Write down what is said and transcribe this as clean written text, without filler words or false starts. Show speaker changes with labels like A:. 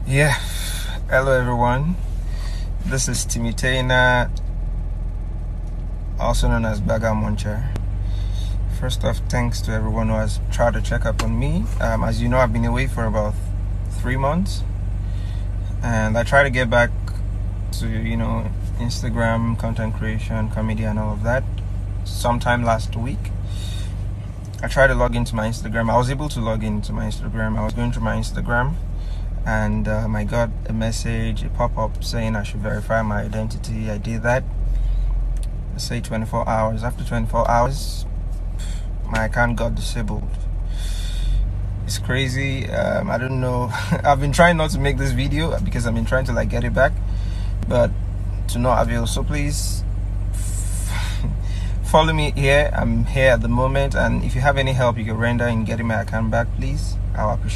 A: Yeah, hello everyone. This is Timitainer, also known as 𝒊𝒏𝒆𝒓. First off, thanks to everyone who has tried to check up on me. As you know, I've been away for about 3 months, and I try to get back to Instagram, content creation, comedy, and all of that. Sometime last week, I tried to log into my Instagram. I was able to log into my Instagram. I was going through my Instagram, and I got a message, a pop-up saying I should verify my identity. I did that. Let's say 24 hours. After 24 hours, my account got disabled. It's crazy. I don't know. I've been trying not to make this video because I've been trying to get it back, but to no avail. So please follow me here. I'm here at the moment, and if you have any help you can render in getting my account back, please, I'll appreciate it.